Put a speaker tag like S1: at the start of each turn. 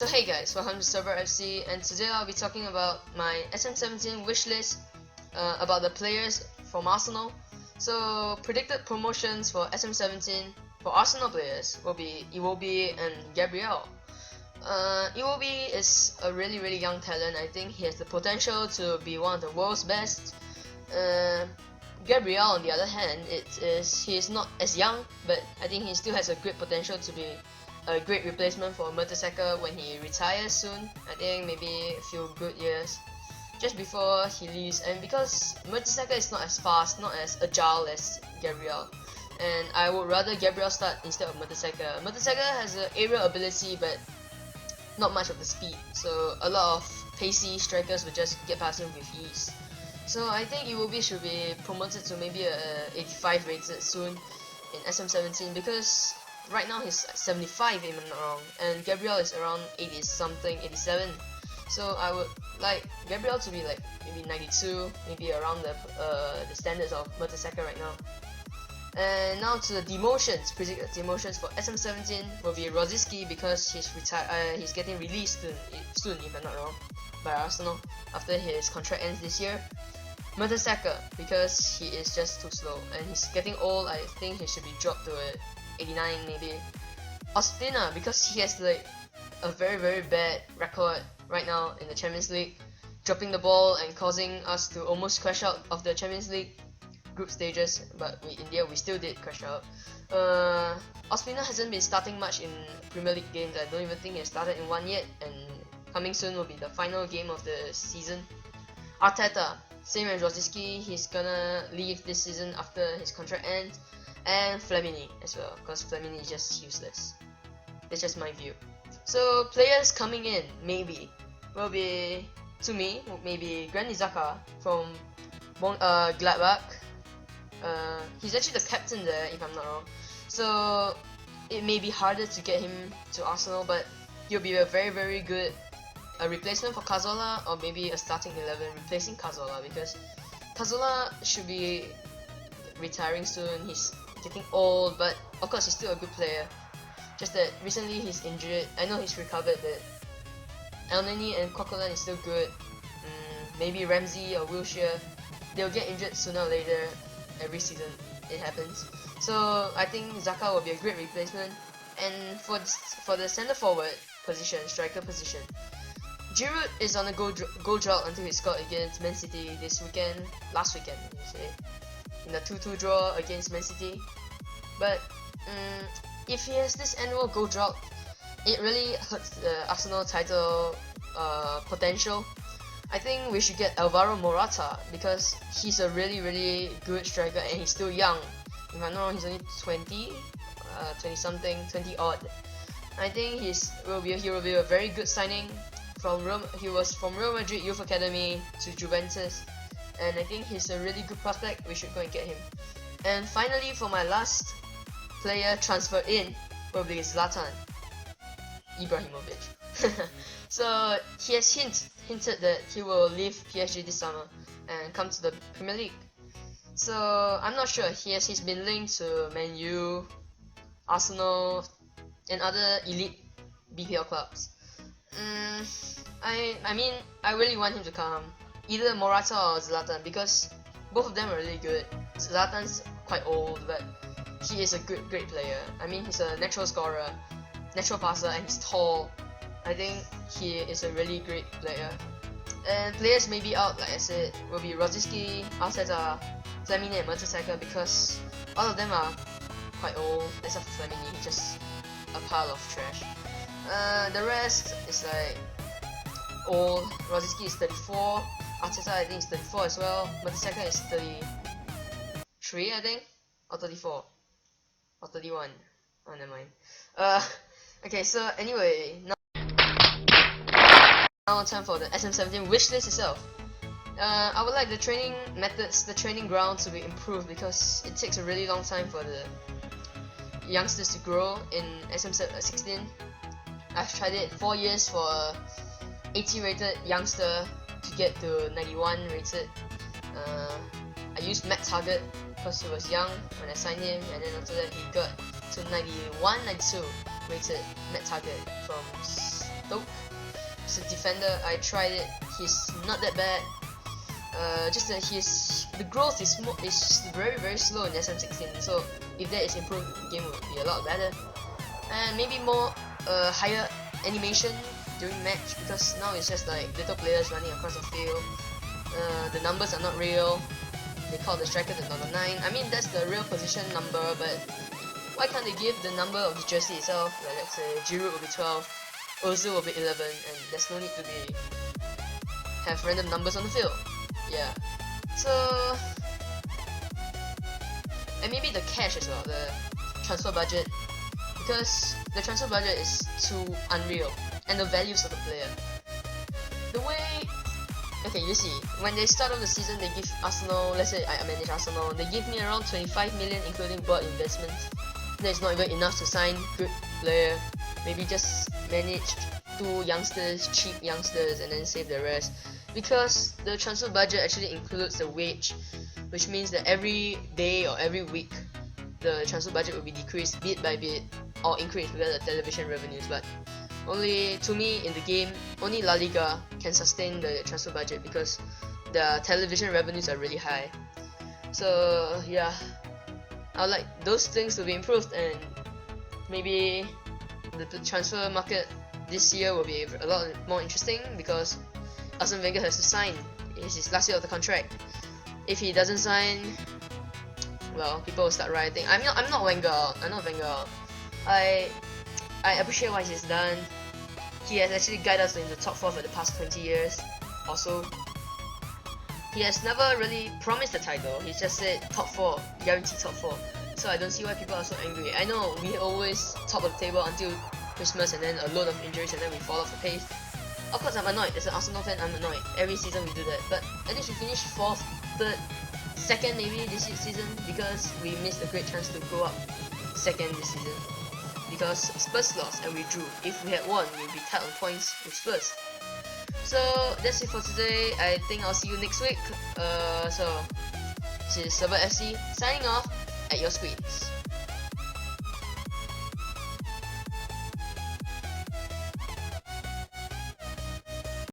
S1: hey guys, welcome to Server FC, and today I'll be talking about my SM17 wishlist, about the players from Arsenal. So predicted promotions for SM17 for Arsenal players will be Iwobi and Gabriel. Iwobi is a really young talent. I think he has the potential to be one of the world's best. Gabriel, on the other hand, he is not as young, but I think he still has a great potential to be a great replacement for Mertesacker when he retires soon. I think maybe a few good years just before he leaves, and because Mertesacker is not as fast, not as agile as Gabriel, and I would rather Gabriel start instead of Mertesacker. Mertesacker has the aerial ability but not much of the speed, so a lot of pacey strikers will just get past him with ease. So I think Iwobi should be promoted to maybe a 85 rated soon in SM17, because right now he's 75 if I'm not wrong, and Gabriel is around 80 something, 87. So I would like Gabriel to be like maybe 92, maybe around the standards of Mertesacker right now. And now to the demotions. Predicted demotions for SM17 will be Rosicky, because he's getting released soon if I'm not wrong by Arsenal after his contract ends this year. Mertesacker, because he is just too slow and he's getting old. I think he should be dropped to a 89 maybe. Ospina, because he has like a very bad record right now in the Champions League, dropping the ball and causing us to almost crash out of the Champions League group stages, but in the end we still did crash out. Ospina hasn't been starting much in Premier League games. I don't even think he has started in one yet, and coming soon will be the final game of the season. Arteta, same as Rosicky, he's gonna leave this season after his contract ends. And Flamini as well, because Flamini is just useless. That's just my view. So players coming in maybe will be, to me, maybe Granit Xhaka from Gladbach. He's actually the captain there if I'm not wrong. So it may be harder to get him to Arsenal, but he'll be a very good replacement for Cazorla, or maybe a starting 11 replacing Cazorla, because Cazorla should be retiring soon. He's getting old, but of course he's still a good player. Just that recently he's injured. I know he's recovered, but Elneny and Coquelin is still good. Maybe Ramsey or Wilshere, they'll get injured sooner or later. Every season it happens. So I think Xhaka will be a great replacement. And for the centre forward position, striker position, Giroud is on a goal drought until he scored against Man City last weekend, you say, in the 2-2 draw against Man City. But if he has this annual goal drought, it really hurts the Arsenal title potential. I think we should get Alvaro Morata, because he's a really good striker and he's still young. If I'm not wrong, he's only 20 something, 20 odd. I think he will be a very good signing. He was from Real Madrid Youth Academy to Juventus, and I think he's a really good prospect. We should go and get him. And finally, for my last player transfer in will be Zlatan Ibrahimovic. So he has hinted that he will leave PSG this summer and come to the Premier League. So I'm not sure. He's been linked to Man U, Arsenal, and other elite BPL clubs. I mean, I really want him to come, either Morata or Zlatan, because both of them are really good. Zlatan's quite old, but he is a great player. I mean, he's a natural scorer, natural passer, and he's tall. I think he is a really great player. And players may be out, like I said, will be Rosicky, Arteta, Flamini, and Mertesacker, because all of them are quite old, except for Flamini. He's just a pile of trash. The rest is like old. Rosicky is 34, Arteta I think is 34 as well, Mertesacker is 33 I think, or 34, or 31, oh never mind. Okay, so anyway, now time for the SM17 wishlist itself. I would like the training methods, the training ground to be improved, because it takes a really long time for the youngsters to grow in SM16. I've tried it 4 years for a 80 rated youngster to get to 91 rated. I used Matt Target because he was young when I signed him, and then after that he got to 91, 92 rated Matt Target from Stoke. He's a defender. I tried it. He's not that bad. Just that the growth is very slow in SM16. So if that is improved, the game would be a lot better. And maybe more higher animation during match, because now it's just like little players running across the field. The numbers are not real. They call the striker the number 9. I mean, that's the real position number, but why can't they give the number of the jersey itself? Like, let's say Giroud will be 12, Ozil will be 11, and there's no need to have random numbers on the field. Yeah. So, and maybe the cash as well, the transfer budget, because the transfer budget is too unreal, and the values of the player. The way, okay, you see, when they start off the season, they give Arsenal, let's say I manage Arsenal, they give me around 25 million including board investments. That's not even enough to sign good player. Maybe just manage 2 youngsters, cheap youngsters, and then save the rest. Because the transfer budget actually includes the wage, which means that every day or every week, the transfer budget will be decreased bit by bit or increased because of the television revenues. But only, to me, in the game, only La Liga can sustain the transfer budget because the television revenues are really high. So yeah, I would like those things to be improved, and maybe the transfer market this year will be a lot more interesting because Arsene Wenger has to sign. It's his last year of the contract. If he doesn't sign, well, people will start rioting. I'm not Wenger. I'm not Wenger. I appreciate what he's done. He has actually guided us in the top 4 for the past 20 years. Also, he has never really promised a title. He just said top 4, guaranteed top 4. So I don't see why people are so angry. I know we always top of the table until Christmas, and then a load of injuries, and then we fall off the pace. Of course, I'm annoyed. As an Arsenal fan, I'm annoyed. Every season we do that. But at least we finished 4th, 3rd, 2nd maybe this season, because we missed a great chance to go up 2nd this season. Because Spurs lost and we drew. If we had won, we'd be tied on points with Spurs. So that's it for today. I think I'll see you next week. So this is Server FC signing off at your screens.